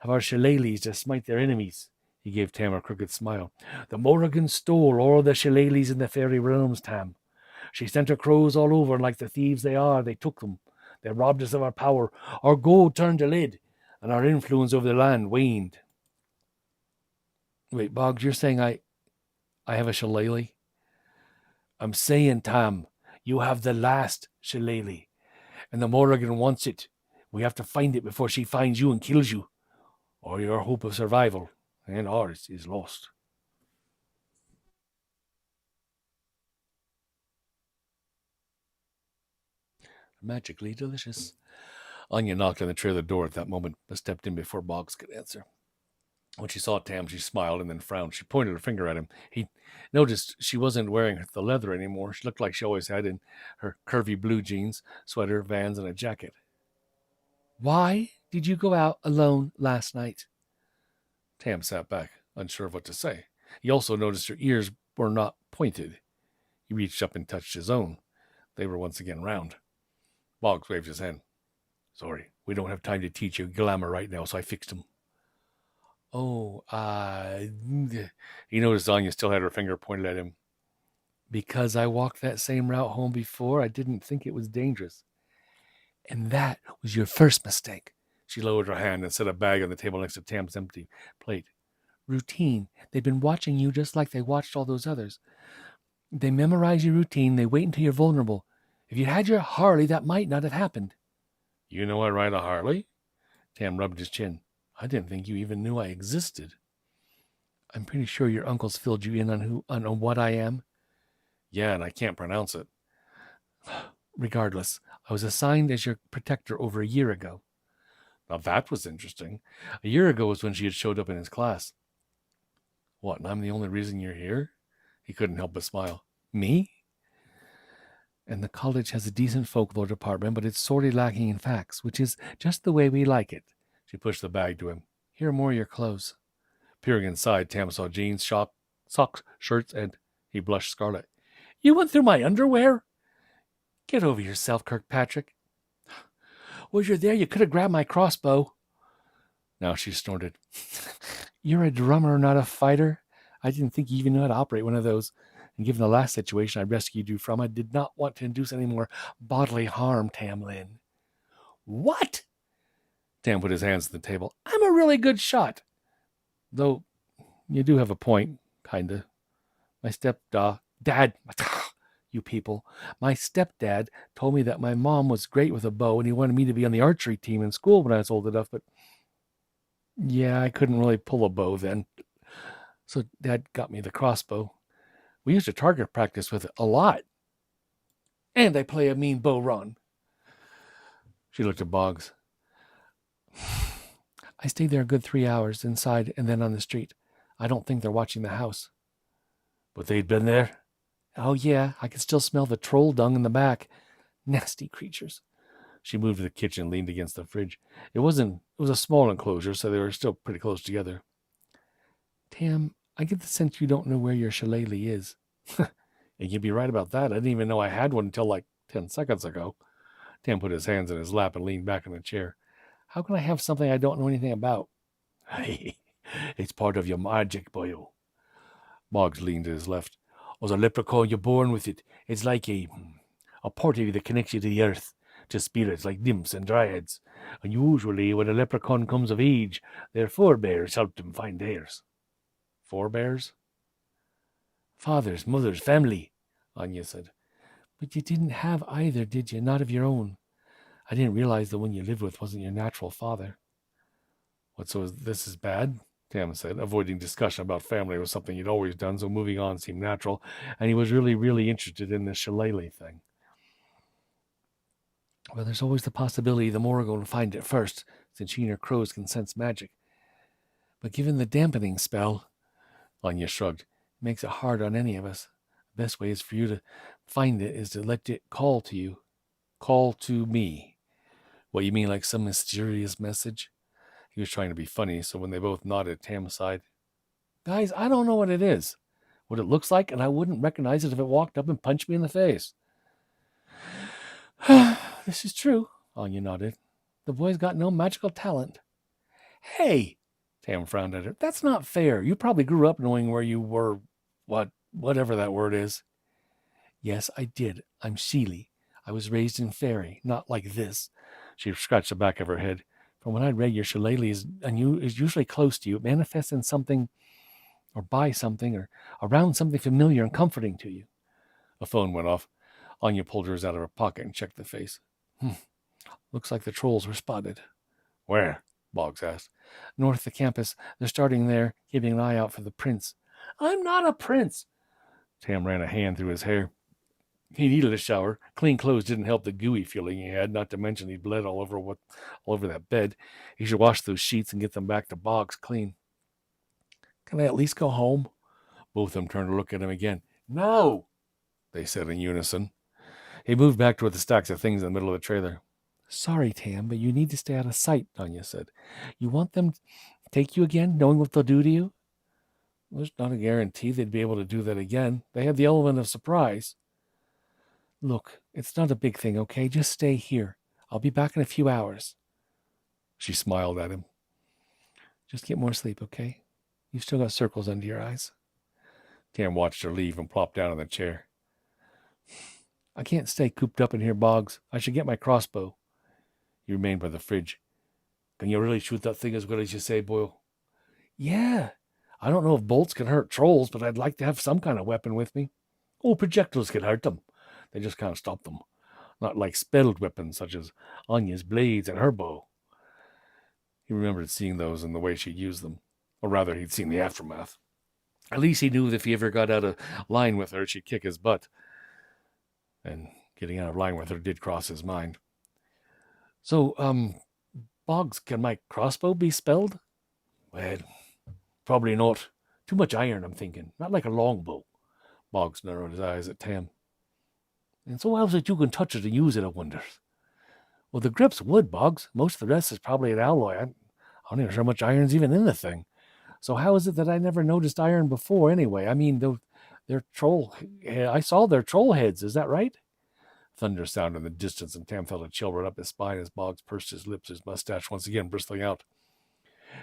S2: our shillelaghs to smite their enemies. He gave Tam a crooked smile. The Morrigan stole all the shillelaghs in the Faery realms, Tam. She sent her crows all over, and like the thieves they are, they took them. They robbed us of our power. Our gold turned to lead, and our influence over the land waned.
S1: Wait, Boggs, you're saying I have a shillelagh?
S2: I'm saying, Tam, you have the last shillelagh, and the Morrigan wants it. We have to find it before she finds you and kills you, or your hope of survival, and ours, is lost.
S1: Magically delicious. Anya knocked on the trailer door at that moment, but stepped in before Boggs could answer. When she saw Tam, she smiled and then frowned. She pointed her finger at him. He noticed she wasn't wearing the leather anymore. She looked like she always had in her curvy blue jeans, sweater, Vans, and a jacket.
S2: Why did you go out alone last night?
S1: Tam sat back, unsure of what to say. He also noticed her ears were not pointed. He reached up and touched his own. They were once again round. Boggs waved his hand. Sorry, we don't have time to teach you glamour right now, so I fixed them.
S2: Oh,
S1: he noticed Anya still had her finger pointed at him.
S2: Because I walked that same route home before, I didn't think it was dangerous. And that was your first mistake.
S1: She lowered her hand and set a bag on the table next to Tam's empty plate.
S2: Routine. They've been watching you just like they watched all those others. They memorize your routine. They wait until you're vulnerable. If you had your Harley, that might not have happened.
S1: You know I ride a Harley? Tam rubbed his chin. I didn't think you even knew I existed.
S2: I'm pretty sure your uncles filled you in on what I am.
S1: Yeah, and I can't pronounce it.
S2: Regardless, I was assigned as your protector over a year ago.
S1: Now that was interesting. A year ago was when she had showed up in his class. What, and I'm the only reason you're here? He couldn't help but smile.
S2: Me? And the college has a decent folklore department, but it's sorely lacking in facts, which is just the way we like it.
S1: She pushed the bag to him.
S2: Here are more of your clothes.
S1: Peering inside, Tam saw jeans, socks, shirts, and he blushed scarlet.
S2: You went through my underwear? Get over yourself, Kirkpatrick. Well, you're there. You could have grabbed my crossbow.
S1: Now she snorted.
S2: You're a drummer, not a fighter. I didn't think you even knew how to operate one of those. And given the last situation I rescued you from, I did not want to induce any more bodily harm, Tam Lin. What?
S1: Tam put his hands on the table.
S2: I'm a really good shot.
S1: Though, you do have a point, kinda. My
S2: Dad, you people. My stepdad told me that my mom was great with a bow and he wanted me to be on the archery team in school when I was old enough, but yeah, I couldn't really pull a bow then. So Dad got me the crossbow. We used to target practice with it a lot. And I play a mean bow run.
S1: She looked at Boggs.
S2: I stayed there a good 3 hours inside and then on the street. I don't think they're watching the house.
S1: But they'd been there?
S2: Oh, yeah, I could still smell the troll dung in the back. Nasty creatures.
S1: She moved to the kitchen and leaned against the fridge. It was a small enclosure, so they were still pretty close together.
S2: Tam, I get the sense you don't know where your shillelagh is.
S1: And you'd be right about that. I didn't even know I had one until like 10 seconds ago. Tam put his hands in his lap and leaned back in the chair.
S2: How can I have something I don't know anything about?
S1: It's part of your magic, boyo. Boggs leaned to his left. As a leprechaun, you're born with it. It's like a part of you that connects you to the earth, to spirits like nymphs and dryads. And usually, when a leprechaun comes of age, their forebears help them find theirs. Forebears?
S2: Fathers, mothers, family, Anya said. But you didn't have either, did you? Not of your own. I didn't realize the one you lived with wasn't your natural father.
S1: What, so this is bad? Tam said. Avoiding discussion about family was something he'd always done, so moving on seemed natural, and he was really, really interested in the shillelagh thing. Well, there's always the possibility the Morrigan will find it first, since she and her crows can sense magic. But given the dampening spell, Anya shrugged, it makes it hard on any of us. The best way is for you to find it is to let it call to you. Call to me. What, you mean like some mysterious message? He was trying to be funny, so when they both nodded, Tam sighed. Guys, I don't know what it is, what it looks like, and I wouldn't recognize it if it walked up and punched me in the face. This is true, Anya nodded. The boy's got no magical talent. Hey, Tam frowned at her. That's not fair. You probably grew up knowing where you were, whatever that word is. Yes, I did. I'm Sheely. I was raised in Faery, not like this. She scratched the back of her head. From what I read, your shillelagh is usually close to you. It manifests in something, or by something, or around something familiar and comforting to you. A phone went off. Anya pulled hers out of her pocket and checked the face. Looks like the trolls were spotted. Where? Boggs asked. North of the campus. They're starting there, keeping an eye out for the prince. I'm not a prince. Tam ran a hand through his hair. He needed a shower. Clean clothes didn't help the gooey feeling he had, not to mention he'd bled all over that bed. He should wash those sheets and get them back to Boggs clean. Can I at least go home? Both of them turned to look at him again. No, they said in unison. He moved back toward the stacks of things in the middle of the trailer. Sorry, Tam, but you need to stay out of sight, Anya said. You want them to take you again, knowing what they'll do to you? There's not a guarantee they'd be able to do that again. They had the element of surprise. Look, it's not a big thing, okay? Just stay here. I'll be back in a few hours. She smiled at him. Just get more sleep, okay? You've still got circles under your eyes. Tam watched her leave and plopped down in the chair. I can't stay cooped up in here, Boggs. I should get my crossbow. He remained by the fridge. Can you really shoot that thing as well as you say, Boyle? Yeah. I don't know if bolts can hurt trolls, but I'd like to have some kind of weapon with me. Oh, projectiles can hurt them. They just can't stop them. Not like spelled weapons such as Anya's blades and her bow. He remembered seeing those and the way she used them. Or rather, he'd seen the aftermath. At least he knew that if he ever got out of line with her, she'd kick his butt. And getting out of line with her did cross his mind. So, Boggs, can my crossbow be spelled? Well, probably not. Too much iron, I'm thinking. Not like a longbow. Boggs narrowed his eyes at Tam. And so how's it you can touch it and use it, I wonder? Well, the grip's wood, Boggs. Most of the rest is probably an alloy. I'm not even sure how much iron's even in the thing. So how is it that I never noticed iron before anyway? I mean, they're troll... I saw their troll heads, is that right? Thunder sounded in the distance, and Tam felt a chill run up his spine as Boggs pursed his lips, his mustache once again bristling out.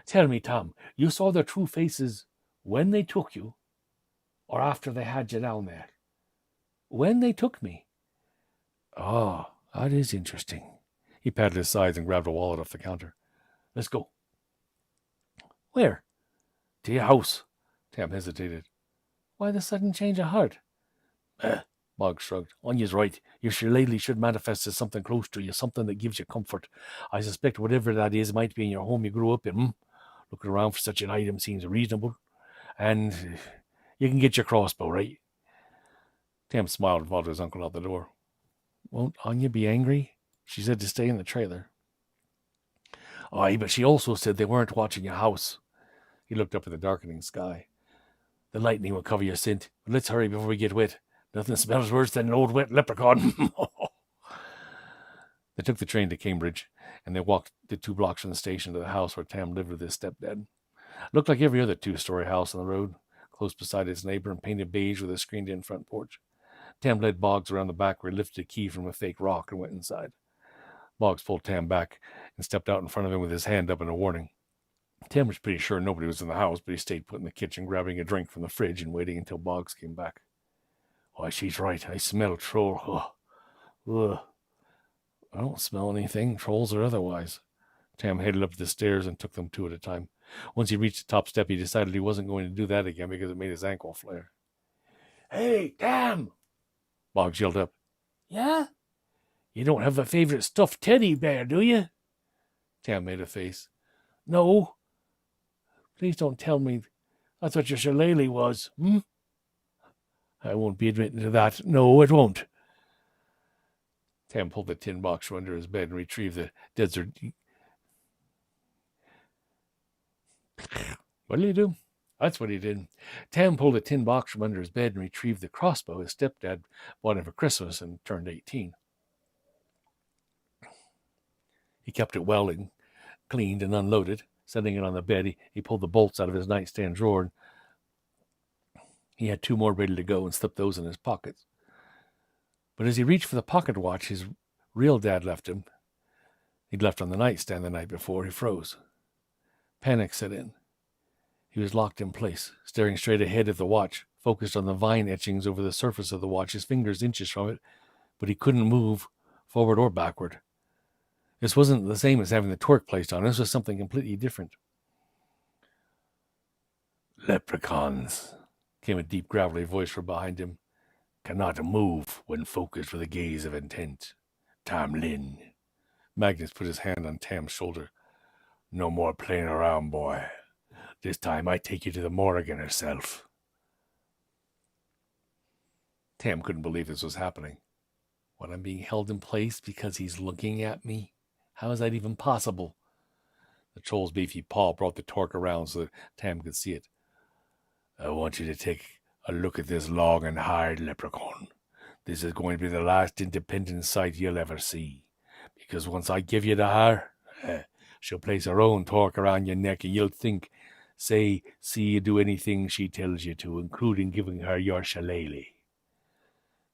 S1: Tell me, Tom, you saw their true faces when they took you, or after they had you down there? When they took me. Oh, that is interesting. He patted his sides and grabbed a wallet off the counter. Let's go. Where? To your house. Tam hesitated. Why the sudden change of heart? Boggs shrugged. Anya's right. Your shillelagh should manifest as something close to you, something that gives you comfort. I suspect whatever that is might be in your home you grew up in. Looking around for such an item seems reasonable. And you can get your crossbow, right? Tam smiled and followed his uncle out the door. Won't Anya be angry? She said to stay in the trailer. Aye, but she also said they weren't watching your house. He looked up at the darkening sky. The lightning will cover your scent, but let's hurry before we get wet. Nothing smells worse than an old wet leprechaun. They took the train to Cambridge, and they walked the 2 blocks from the station to the house where Tam lived with his stepdad. It looked like every other 2-story house on the road, close beside its neighbor and painted beige with a screened-in front porch. Tam led Boggs around the back where he lifted a key from a fake rock and went inside. Boggs pulled Tam back and stepped out in front of him with his hand up in a warning. Tam was pretty sure nobody was in the house, but he stayed put in the kitchen, grabbing a drink from the fridge and waiting until Boggs came back. Why, she's right. I smell troll. Ugh. I don't smell anything, trolls or otherwise. Tam headed up the stairs and took them 2 at a time. Once he reached the top step, he decided he wasn't going to do that again because it made his ankle flare. Hey, Tam! Boggs yelled up. Yeah? You don't have a favorite stuffed teddy bear, do you? Tam made a face. No. Please don't tell me that's what your shillelagh was, I won't be admitting to that. No, it won't. Tam pulled the tin box from under his bed and retrieved the desert. What did he do? That's what he did. Tam pulled a tin box from under his bed and retrieved the crossbow his stepdad bought him for Christmas and turned 18. He kept it well and cleaned and unloaded. Setting it on the bed, he pulled the bolts out of his nightstand drawer. He had 2 more ready to go and slipped those in his pockets. But as he reached for the pocket watch his real dad left him, he'd left on the nightstand the night before, he froze. Panic set in. He was locked in place, staring straight ahead at the watch, focused on the vine etchings over the surface of the watch, his fingers inches from it, but he couldn't move forward or backward. This wasn't the same as having the torque placed on. This was something completely different. Leprechauns, came a deep, gravelly voice from behind him, cannot move when focused with a gaze of intent. Tam Lin. Magnus put his hand on Tam's shoulder. No more playing around, boy. This time I take you to the Morrigan herself. Tam couldn't believe this was happening. What, I'm being held in place because he's looking at me? How is that even possible? The troll's beefy paw brought the torque around so that Tam could see it. I want you to take a look at this long and hard leprechaun. This is going to be the last independent sight you'll ever see. Because once I give you to her, she'll place her own torque around your neck and you'll think, see you do anything she tells you to, including giving her your shillelagh.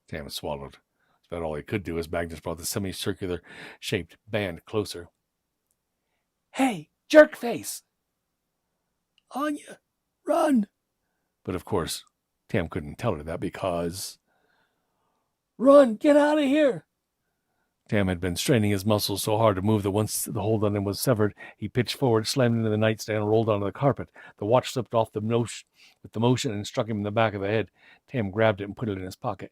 S1: Tam swallowed. That's about all he could do as Magnus brought the semicircular shaped band closer. Hey, jerkface! Anya, run! But of course, Tam couldn't tell her that because... Run! Get out of here! Tam had been straining his muscles so hard to move that once the hold on him was severed, he pitched forward, slammed into the nightstand, and rolled onto the carpet. The watch slipped off with the motion and struck him in the back of the head. Tam grabbed it and put it in his pocket.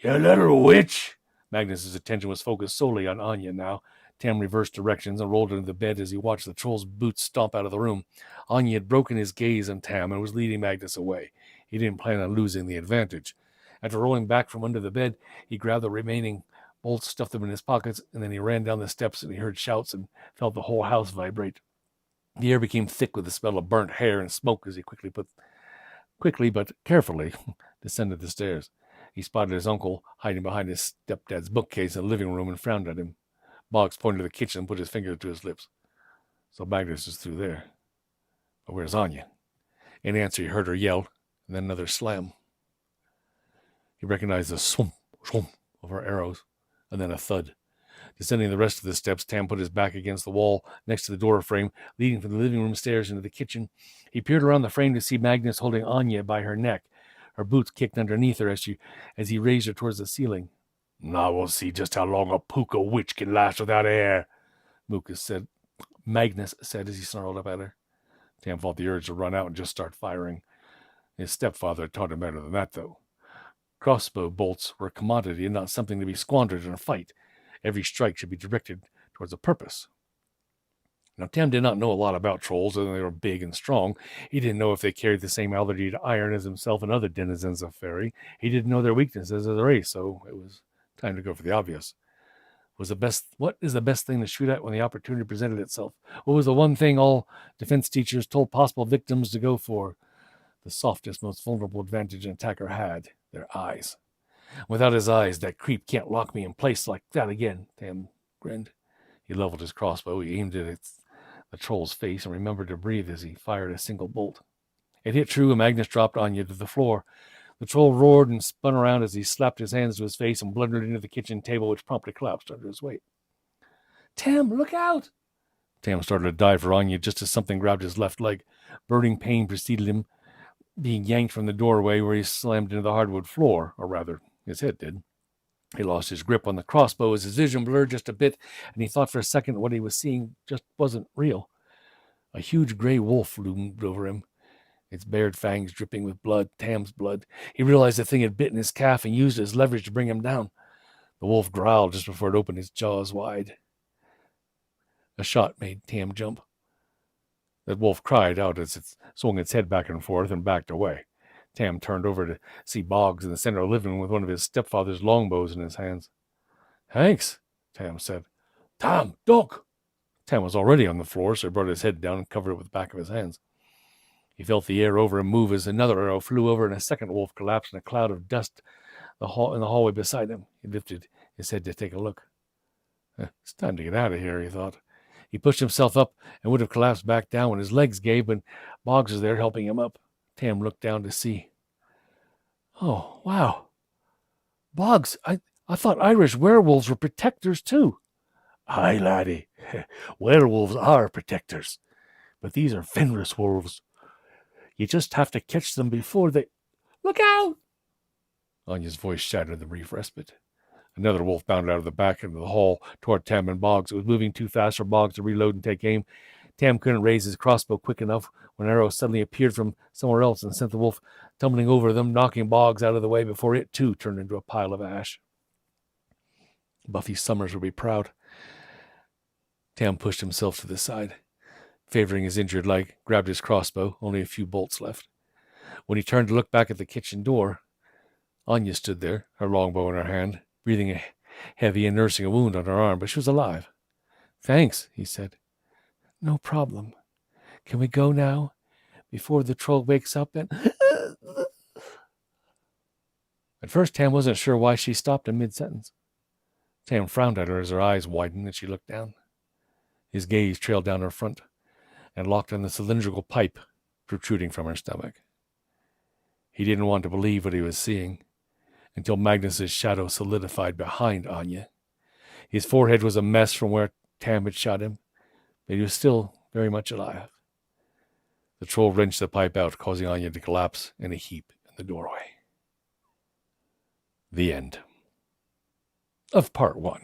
S1: You little witch! Magnus's attention was focused solely on Anya now. Tam reversed directions and rolled into the bed as he watched the troll's boots stomp out of the room. Anya had broken his gaze on Tam and was leading Magnus away. He didn't plan on losing the advantage. After rolling back from under the bed, he grabbed the remaining bolts, stuffed them in his pockets, and then he ran down the steps and he heard shouts and felt the whole house vibrate. The air became thick with the smell of burnt hair and smoke as he quickly but carefully descended the stairs. He spotted his uncle hiding behind his stepdad's bookcase in the living room and frowned at him. Boggs pointed to the kitchen and put his finger to his lips. So Magnus is through there. But where's Anya? In answer, he heard her yell, and then another slam. He recognized the swump of her arrows, and then a thud. Descending the rest of the steps, Tam put his back against the wall next to the door frame, leading from the living room stairs into the kitchen. He peered around the frame to see Magnus holding Anya by her neck. Her boots kicked underneath her as he raised her towards the ceiling. Now we'll see just how long a puka witch can last without air, Magnus said as he snarled up at her. Tam felt the urge to run out and just start firing. His stepfather had taught him better than that, though. Crossbow bolts were a commodity and not something to be squandered in a fight. Every strike should be directed towards a purpose. Now, Tam did not know a lot about trolls, other than they were big and strong. He didn't know if they carried the same allergy to iron as himself and other denizens of Faery. He didn't know their weaknesses as a race, so it was time to go for the obvious. What is the best thing to shoot at when the opportunity presented itself? What was the one thing all defense teachers told possible victims to go for? The softest, most vulnerable advantage an attacker had, their eyes. Without his eyes, that creep can't lock me in place like that again, Tam grinned. He leveled his crossbow. He aimed it at the troll's face and remembered to breathe as he fired a single bolt. It hit true, and Magnus dropped Anya to the floor. The troll roared and spun around as he slapped his hands to his face and blundered into the kitchen table, which promptly collapsed under his weight. Tam, look out! Tam started to dive for Anya just as something grabbed his left leg. Burning pain preceded him being yanked from the doorway where he slammed into the hardwood floor, or rather, his head did. He lost his grip on the crossbow as his vision blurred just a bit, and he thought for a second that what he was seeing just wasn't real. A huge gray wolf loomed over him, its bared fangs dripping with blood, Tam's blood. He realized the thing had bitten his calf and used it as leverage to bring him down. The wolf growled just before it opened its jaws wide. A shot made Tam jump. That wolf cried out as it swung its head back and forth and backed away. Tam turned over to see Boggs in the center of the living room with one of his stepfather's longbows in his hands. Thanks, Tam said. Tam, duck! Tam was already on the floor, so he brought his head down and covered it with the back of his hands. He felt the air over him move as another arrow flew over and a second wolf collapsed in a cloud of dust in the hallway beside him. He lifted his head to take a look. It's time to get out of here, he thought. He pushed himself up and would have collapsed back down when his legs gave, but Boggs was there helping him up. Tam looked down to see. Oh, wow. Boggs, I thought Irish werewolves were protectors, too.
S2: Aye, laddie. Werewolves are protectors, but these are Fenris wolves. You just have to catch them before they... Look out!
S1: Anya's voice shattered the brief respite. Another wolf bounded out of the back into the hall toward Tam and Boggs. It was moving too fast for Boggs to reload and take aim. Tam couldn't raise his crossbow quick enough when an arrow suddenly appeared from somewhere else and sent the wolf tumbling over them, knocking Boggs out of the way before it, too, turned into a pile of ash. Buffy Summers would be proud. Tam pushed himself to the side, favoring his injured leg, grabbed his crossbow, only a few bolts left. When he turned to look back at the kitchen door, Anya stood there, her longbow in her hand, breathing heavy and nursing a wound on her arm, but she was alive. Thanks, he said. No problem. Can we go now, before the troll wakes up and... At first, Tam wasn't sure why she stopped in mid-sentence. Tam frowned at her as her eyes widened and she looked down. His gaze trailed down her front and locked on the cylindrical pipe protruding from her stomach. He didn't want to believe what he was seeing until Magnus's shadow solidified behind Anya. His forehead was a mess from where Tam had shot him, but he was still very much alive. The troll wrenched the pipe out, causing Anya to collapse in a heap in the doorway. The end of part 1.